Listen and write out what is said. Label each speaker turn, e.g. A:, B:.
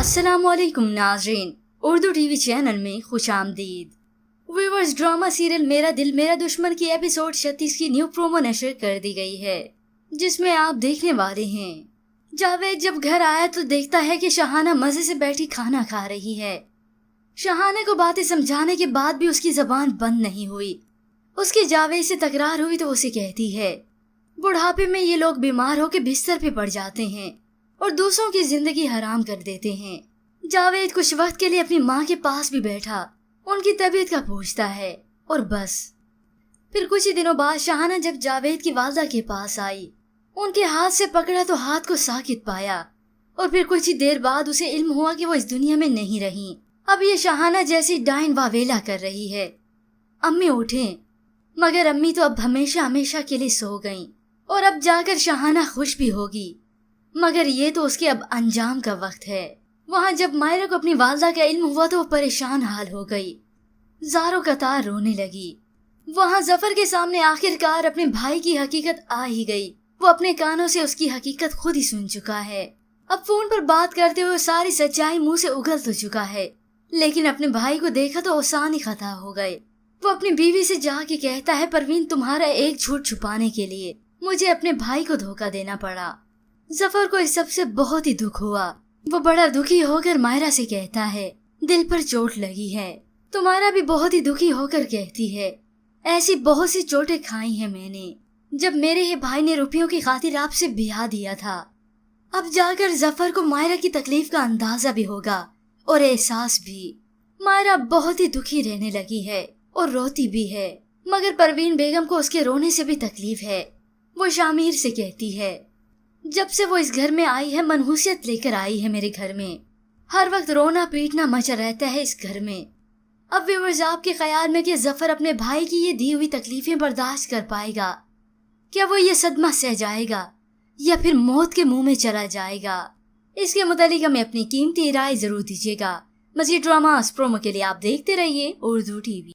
A: अस्सलामुअलैकुम नाज़रीन, Urdu TV channel में खुशामदीद। व्यूअर्स, ड्रामा सीरियल मेरा दिल मेरा दुश्मन की एपिसोड 36 की न्यू प्रोमो नशर कर दी गई है, जिसमें आप देखने वाले हैं जावेद जब घर आया तो देखता है कि शहाना मजे से बैठी खाना खा रही है। शहाना को बातें समझाने के बाद भी उसकी जबान बंद नहीं हुई। उसकी जावेद से तकरार हुई तो उसे कहती है, बुढ़ापे में ये लोग बीमार होकर बिस्तर पे पड़ जाते हैं और दूसरों की जिंदगी हराम कर देते हैं। जावेद कुछ वक्त के लिए अपनी माँ के पास भी बैठा, उनकी तबीयत का पूछता है और बस। फिर कुछ ही दिनों बाद शहाना जब जावेद की वालदा के पास आई, उनके हाथ से पकड़ा तो हाथ को साकित पाया और फिर कुछ ही देर बाद उसे इल्म हुआ कि वो इस दुनिया में नहीं रही। अब ये शहाना जैसी डाइन वावेला कर रही है। अम्मी उठें, मगर अम्मी तो अब हमेशा हमेशा के लिए सो गईं और अब जाकर शहाना खुश भी होगी, मगर ये तो उसके अब अंजाम का वक्त है। वहाँ जब मायरा को अपनी वालदा का इल्म हुआ तो वो परेशान हाल हो गई, ज़ारो कतार रोने लगी। वहाँ जफर के सामने आखिरकार अपने भाई की हकीकत आ ही गई। वो अपने कानों से उसकी हकीकत खुद ही सुन चुका है। अब फोन पर बात करते हुए सारी सच्चाई मुंह से उगल तो चुका है, लेकिन अपने भाई को देखा तो ओसान ही खता हो गए। वो अपनी बीवी से जाके कहता है, परवीन, तुम्हारा एक झूठ छुपाने के लिए मुझे अपने भाई को धोखा देना पड़ा। जफर को इस सब से बहुत ही दुख हुआ। वो बड़ा दुखी होकर मायरा से कहता है, दिल पर चोट लगी है। तो मायरा भी बहुत ही दुखी होकर कहती है, ऐसी बहुत सी चोटें खाई हैं मैंने जब मेरे ही भाई ने रुपयों की खातिर आपसे ब्याह दिया था। अब जाकर जफर को मायरा की तकलीफ का अंदाजा भी होगा और एहसास भी। मायरा बहुत ही दुखी रहने लगी है और रोती भी है, मगर परवीन बेगम को उसके रोने से भी तकलीफ है। वो शामिर से कहती है, जब से वो इस घर में आई है मनहूसियत लेकर आई है मेरे घर में। हर वक्त रोना पीटना मचा रहता है इस घर में। अब व्यूअर्स, आपके ख्याल में कि जफर अपने भाई की ये दी हुई तकलीफें बर्दाश्त कर पाएगा? क्या वो ये सदमा सह जाएगा या फिर मौत के मुंह में चला जाएगा? इसके मुतालिक हमें अपनी कीमती राय जरूर दीजिएगा। मज़ीद ड्रामा प्रोमो के लिए आप देखते रहिए उर्दू टीवी।